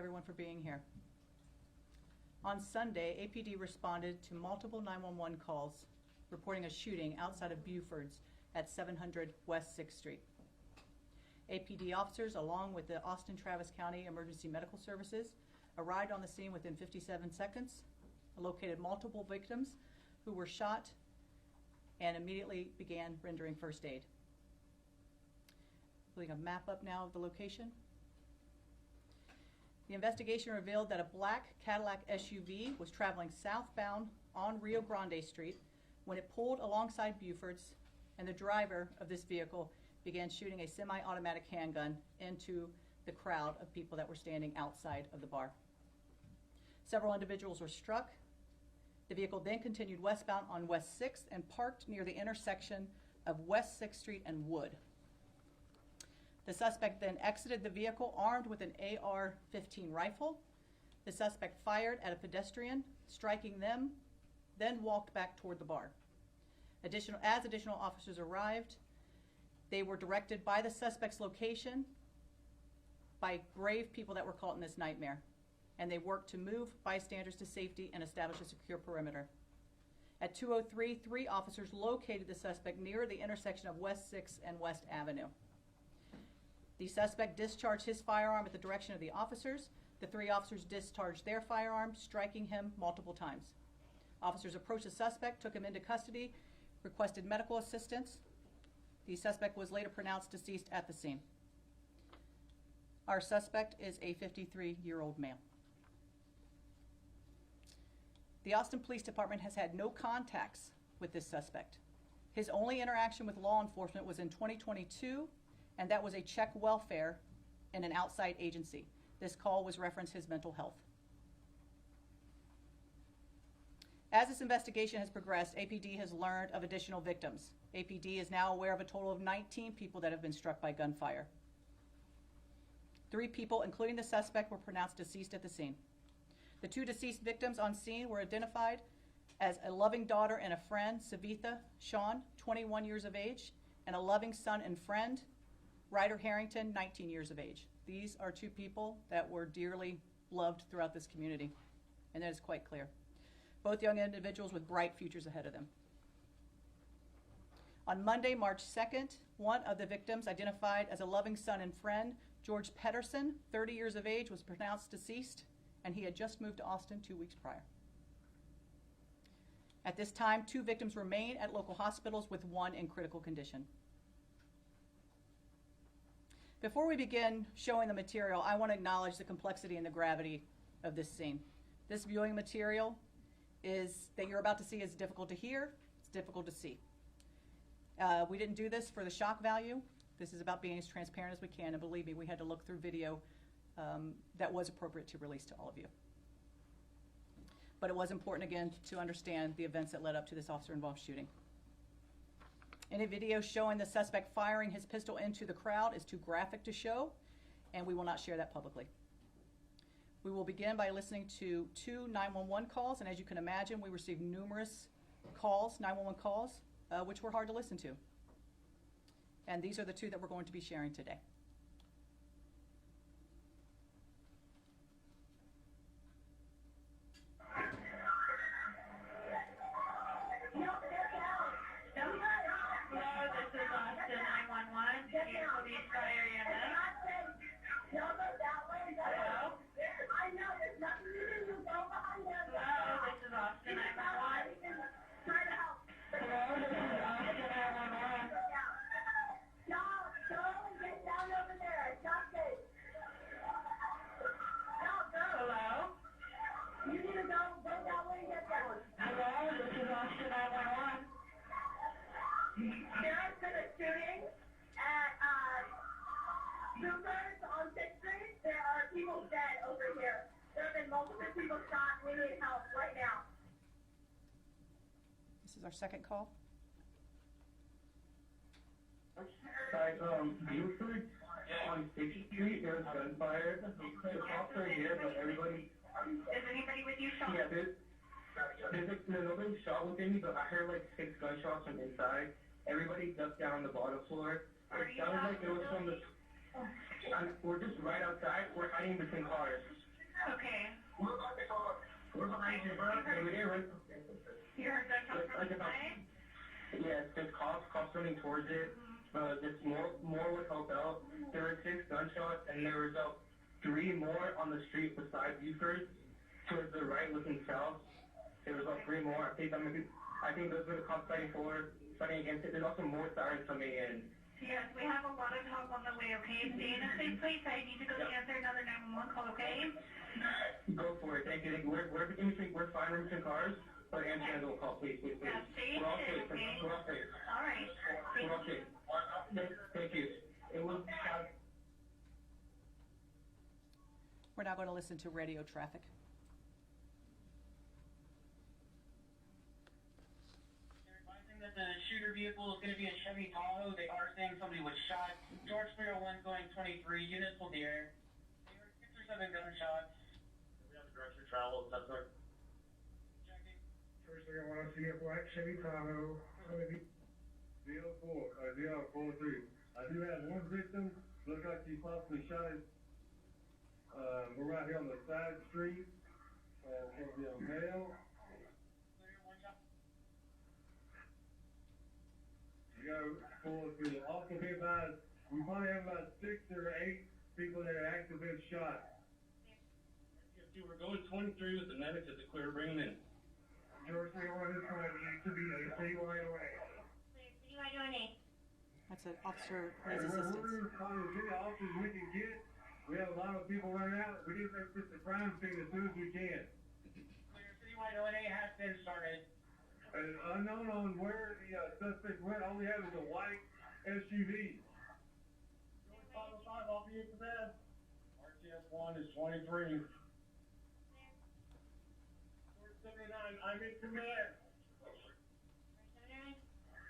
everyone for being here. On Sunday, APD responded to multiple 911 calls reporting a shooting outside of Buford's at 700 West 6th Street. APD officers, along with the Austin Travis County Emergency Medical Services, arrived on the scene within 57 seconds, located multiple victims who were shot, and immediately began rendering first aid. Putting a map up now of the location. The investigation revealed that a black Cadillac SUV was traveling southbound on Rio Grande Street when it pulled alongside Buford's, and the driver of this vehicle began shooting a semi-automatic handgun into the crowd of people that were standing outside of the bar. Several individuals were struck. The vehicle then continued westbound on West 6th and parked near the intersection of West 6th Street and Wood. The suspect then exited the vehicle armed with an AR-15 rifle. The suspect fired at a pedestrian, striking them, then walked back toward the bar. As additional officers arrived, they were directed by the suspect's location by brave people that were caught in this nightmare, and they worked to move bystanders to safety and establish a secure perimeter. At 2:03, 3 officers located the suspect near the intersection of West 6th and West Avenue. The suspect discharged his firearm at the direction of the officers. The 3 officers discharged their firearms, striking him multiple times. Officers approached the suspect, took him into custody, requested medical assistance. The suspect was later pronounced deceased at the scene. Our suspect is a 53-year-old male. The Austin Police Department has had no contacts with this suspect. His only interaction with law enforcement was in 2022, and that was a check welfare in an outside agency. This call was referenced his mental health. As this investigation has progressed, APD has learned of additional victims. APD is now aware of a total of 19 people that have been struck by gunfire. 3 people, including the suspect, were pronounced deceased at the scene. The 2 deceased victims on scene were identified as a loving daughter and a friend, Savitha Sean, 21 years of age, and a loving son and friend, Ryder Harrington, 19 years of age. These are 2 people that were dearly loved throughout this community, and that is quite clear. Both young individuals with bright futures ahead of them. On Monday, March 2nd, one of the victims, identified as a loving son and friend, George Pedersen, 30 years of age, was pronounced deceased, and he had just moved to Austin 2 weeks prior. At this time, 2 victims remain at local hospitals, with 1 in critical condition. Before we begin showing the material, I want to acknowledge the complexity and the gravity of this scene. This viewing material that you're about to see is difficult to hear, it's difficult to see. We didn't do this for the shock value. This is about being as transparent as we can, and believe me, we had to look through video that was appropriate to release to all of you. But it was important, again, to understand the events that led up to this officer-involved shooting. Any video showing the suspect firing his pistol into the crowd is too graphic to show, and we will not share that publicly. We will begin by listening to 2 911 calls, and as you can imagine, we received numerous calls, 911 calls, which were hard to listen to. And these are the 2 that we're going to be sharing today. There's been a shooting at Buford on 6th Street. There are people dead over here. There have been multiple people shot. We need help right now. This is our second call. Hi, Buford on 6th Street, there was gunfire. The cops are here, but everybody... Is anybody with you, Sean? Yeah, nobody shot within me, but I heard like 6 gunshots from inside. Everybody ducked down on the bottom floor. It sounded like it was from the... we're just right outside. We're hiding between cars. We're behind you, bro. Yeah, we did, right? You heard gunshots from the side? Yeah, there's cops running towards it. Just more would help out. There were 6 gunshots, and there was 3 more on the street beside Buford, towards the right, looking south. There was 3 more. I think those were the cops fighting against it. There's also more sirens coming in. Yes, we have a lot of help on the way, okay? Stay in a safe place. I need to go answer another 911 call, okay? Go for it. Thank you. We're fine. We're in cars. But answer another call, please. Yeah, stay We're all safe, safe. okay? We're all safe. All right. We're all safe. Thank you. It was. We're now going to listen to radio traffic. They're advising that the shooter vehicle is going to be a Chevy Tahoe. They are saying somebody was shot. George 301 going 23. Units hold the air. They heard 6 or 7 gunshots. We have a direction of travel. That's right. Checking. First thing I want to see a black Chevy Tahoe, ZL43. I do have one victim. Looks like he possibly shot his. We're right here on the side street. It's going to be a male. Clear, one shot. We got to also be advised, we probably have about 6 or 8 people that are active been shot. We're going 23 with the medics at the clear. Bring them in. George 301 is trying to be a CYOA. That's an officer Hey, needs we're assistance. trying to get the officers we can get. We have a lot of people running out. We need to make this a crime scene as soon as we can. Clear, citywide O&A has been started. Unknown on where the suspect went, all we have is a white SUV. 505, I'll be in command. RTS 1 is 23. 79, I'm in command.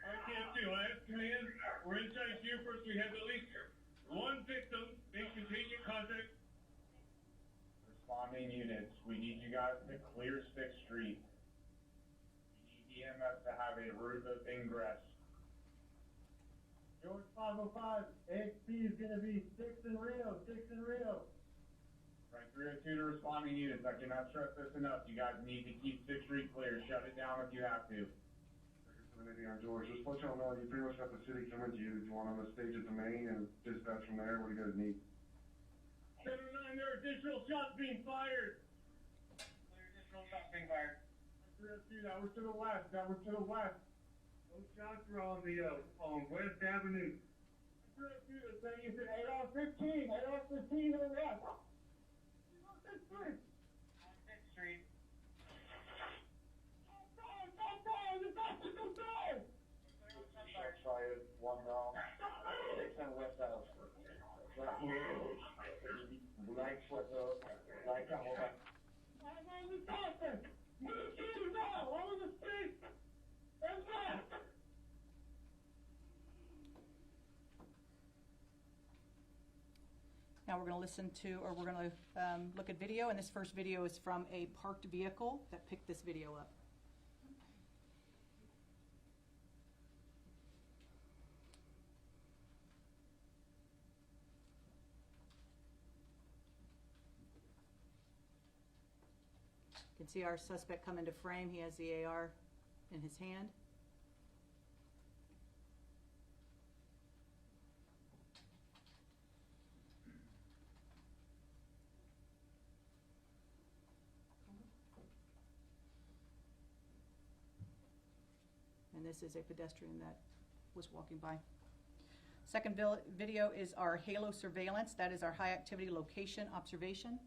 RTS 2, I have command. We're inside Buford. We have at least 1 victim in contingent contact. Responding units, we need you guys to clear 6th Street. We need EMS to have a route of ingress. George 505, AXP is going to be 6 in Rio, 6 in Rio. Right, 302 to responding units, I cannot stress this enough. You guys need to keep 6th Street clear. Shut it down if you have to. On George, just let y'all know, you pretty much got the city coming to you. Do you want them to stage at the main and dispatch from there? What do you guys need? 79, there are additional shots being fired. Clear, additional shots being fired. 302, that was to the west, that was to the west. Those shots were on the, on West Avenue. 302, the thing is at 8 off 15, 8 off 15 to the west. 6th Street. On 6th Street. Shots fired, 1 round. 6 on West House. Light sweater, light camera. I'm on the topic. Move to now, over the street. And left. Now we're going to listen to, or we're going to look at video, and this first video is from a parked vehicle that picked this video up. You can see our suspect come into frame. He has the AR in his hand. And this is a pedestrian that was walking by. Second video is our halo surveillance. That is our high activity location observation.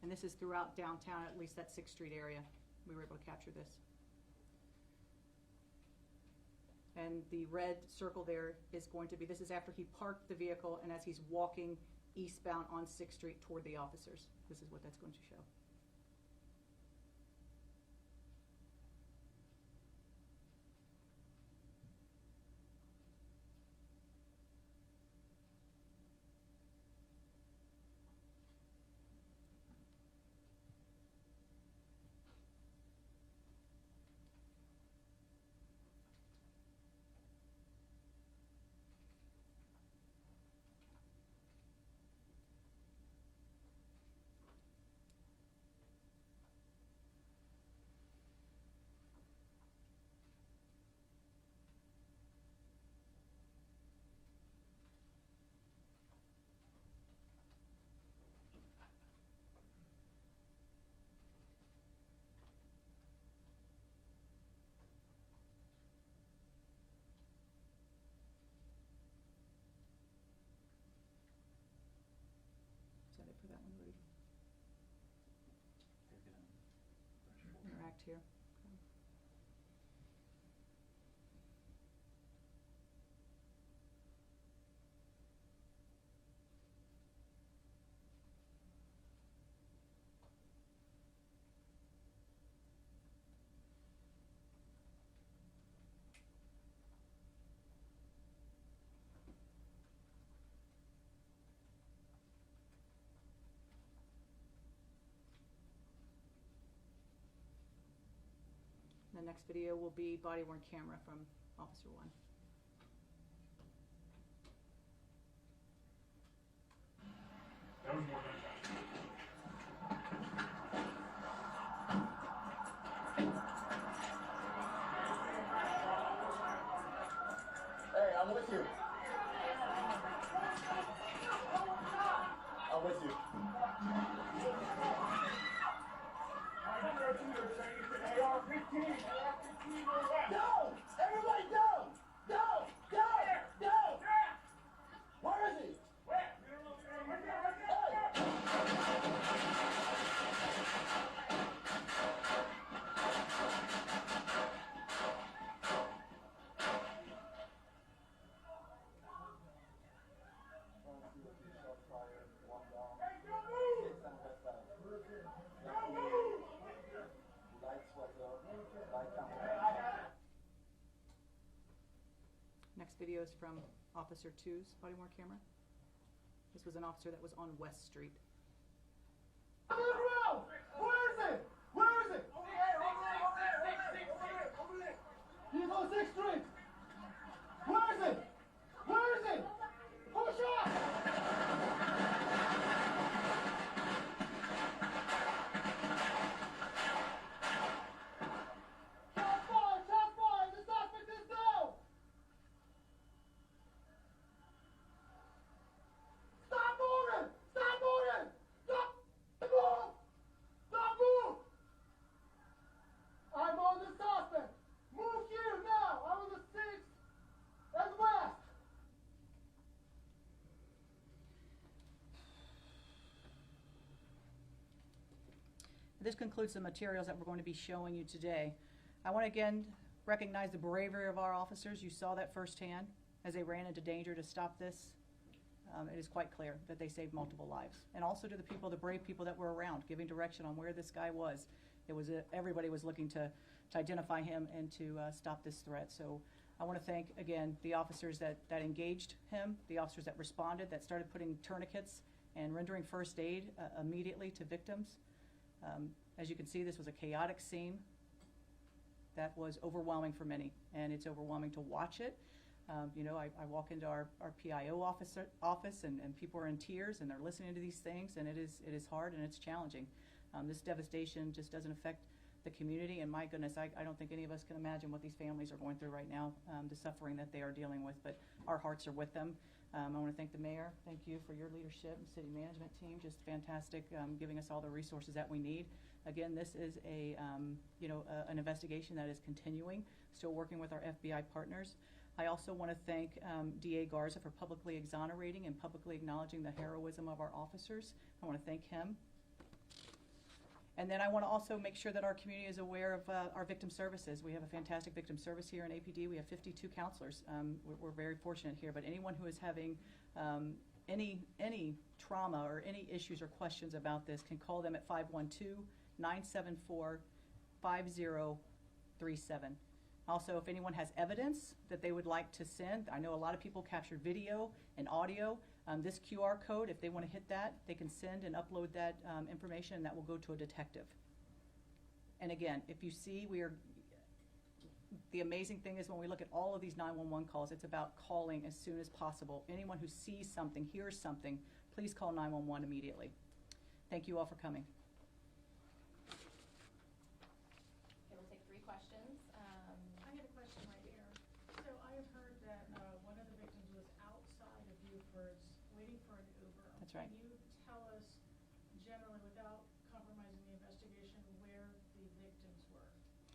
And this is throughout downtown, at least that 6th Street area. We were able to capture this. And the red circle there is going to be, this is after he parked the vehicle and as he's walking eastbound on 6th Street toward the officers. This is what that's going to show. correct here. The next video will be body-worn camera from Officer 1. That was more than that. Hey, I'm with you. I'm with you. Down! Everybody down! Down! Down! Down! Where is he? Hey! Next video is from Officer 2's body-worn camera. This was an officer that was on West Street. Where is it? Where is it? Over there. He's on 6th Street. Where is it? Where is it? Push up! Shots fired! The suspect is down! Stop moving! Stop moving! Stop! Move! Stop move! I'm on the suspect! Move here now! I'm on the 6th and west! This concludes the materials that we're going to be showing you today. I want to again recognize the bravery of our officers. You saw that firsthand as they ran into danger to stop this. It is quite clear that they saved multiple lives. And also to the people, the brave people that were around, giving direction on where this guy was. It was everybody was looking to identify him and to stop this threat. So I want to thank, again, the officers that engaged him, the officers that responded, that started putting tourniquets and rendering first aid immediately to victims. As you can see, this was a chaotic scene that was overwhelming for many, and it's overwhelming to watch it. You know, I walk into our PIO office and people are in tears and they're listening to these things, and it is hard and it's challenging. This devastation just doesn't affect the community, and my goodness, I don't think any of us can imagine what these families are going through right now, the suffering that they are dealing with, but our hearts are with them. I want to thank the mayor. Thank you for your leadership and city management team. Just fantastic, giving us all the resources that we need. Again, this is an investigation that is continuing, still working with our FBI partners. I also want to thank DA Garza for publicly exonerating and publicly acknowledging the heroism of our officers. I want to thank him. And then I want to also make sure that our community is aware of our victim services. We have a fantastic victim service here in APD. We have 52 counselors. We're very fortunate here, but anyone who is having any trauma or any issues or questions about this can call them at 512-974-5037. Also, if anyone has evidence that they would like to send, I know a lot of people captured video and audio. This QR code, if they want to hit that, they can send and upload that information, and that will go to a detective. And again, if you see, the amazing thing is when we look at all of these 911 calls, it's about calling as soon as possible. Anyone who sees something, hears something, please call 911 immediately. Thank you all for coming. Okay, we'll take 3 questions. I have a question right here. So I have heard that one of the victims was outside of Buford's waiting for an Uber. That's right. Can you tell us generally, without compromising the investigation, where the victims were?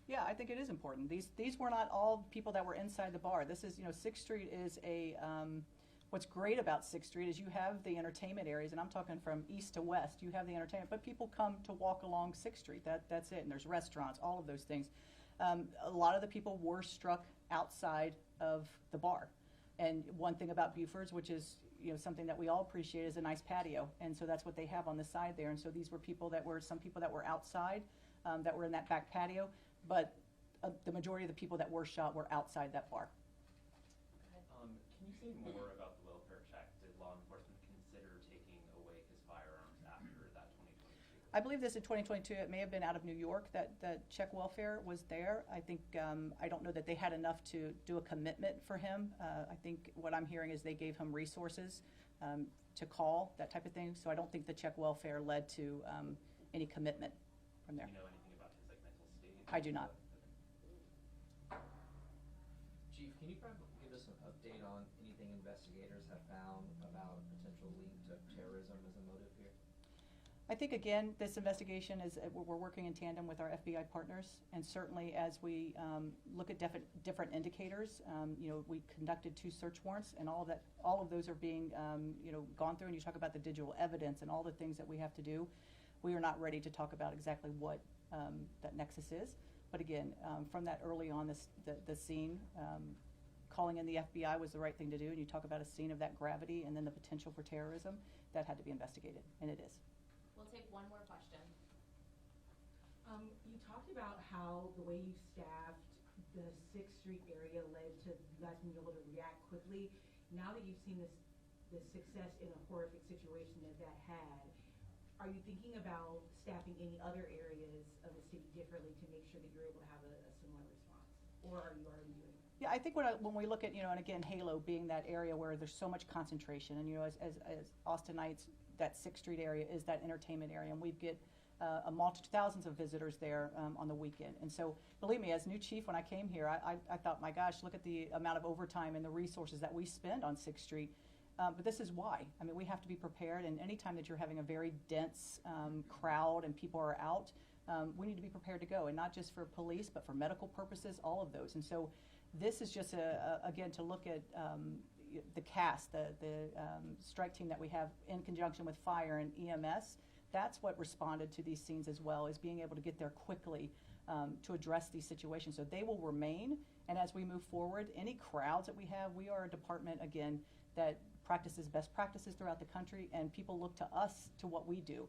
Yeah, I think it is important. These were not all people that were inside the bar. This is, 6th Street is a What's great about 6th Street is you have the entertainment areas, and I'm talking from east to west. You have the entertainment, but people come to walk along 6th Street. That's it. And there's restaurants, all of those things. A lot of the people were struck outside of the bar. And one thing about Buford's, which is something that we all appreciate, is a nice patio. And so that's what they have on the side there. And so these were some people that were outside, that were in that back patio, but the majority of the people that were shot were outside that bar. Can you say more about the welfare check? Did law enforcement consider taking away his firearms after that 2022? I believe this in 2022, it may have been out of New York that check welfare was there. I think, I don't know that they had enough to do a commitment for him. I think what I'm hearing is they gave him resources to call, that type of thing. So I don't think the check welfare led to any commitment from there. Do you know anything about his mental state? I do not. Chief, can you probably give us an update on anything investigators have found about potential link to terrorism as a motive here? I think, again, this investigation is, we're working in tandem with our FBI partners, and certainly as we look at different indicators, we conducted 2 search warrants, and all of those are being, gone through, and you talk about the digital evidence and all the things that we have to do. We are not ready to talk about exactly what that nexus is, but again, from that early on, the scene, calling in the FBI was the right thing to do, and you talk about a scene of that gravity and then the potential for terrorism, that had to be investigated, and it is. We'll take one more question. You talked about how the way you staffed the 6th Street area led to you guys being able to react quickly. Now that you've seen this success in a horrific situation that had, are you thinking about staffing any other areas of the city differently to make sure that you're able to have a similar response? Or are you already doing that? Yeah, I think when we look at, and again, Halo being that area where there's so much concentration, and as Austinites, that 6th Street area is that entertainment area, and we get thousands of visitors there on the weekend. And so, believe me, as new chief, when I came here, I thought, my gosh, look at the amount of overtime and the resources that we spend on 6th Street. But this is why. I mean, we have to be prepared, and anytime that you're having a very dense crowd and people are out, we need to be prepared to go, and not just for police, but for medical purposes, all of those. And so this is just, again, to look at the cast, the strike team that we have in conjunction with fire and EMS. That's what responded to these scenes as well, is being able to get there quickly to address these situations. So they will remain, and as we move forward, any crowds that we have, we are a department, again, that practices best practices throughout the country, and people look to us to what we do.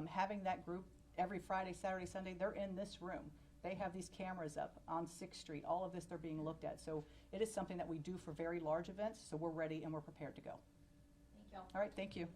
Having that group every Friday, Saturday, Sunday, they're in this room. They have these cameras up on 6th Street. All of this, they're being looked at. So it is something that we do for very large events, so we're ready and we're prepared to go. Thank you. All right, thank you.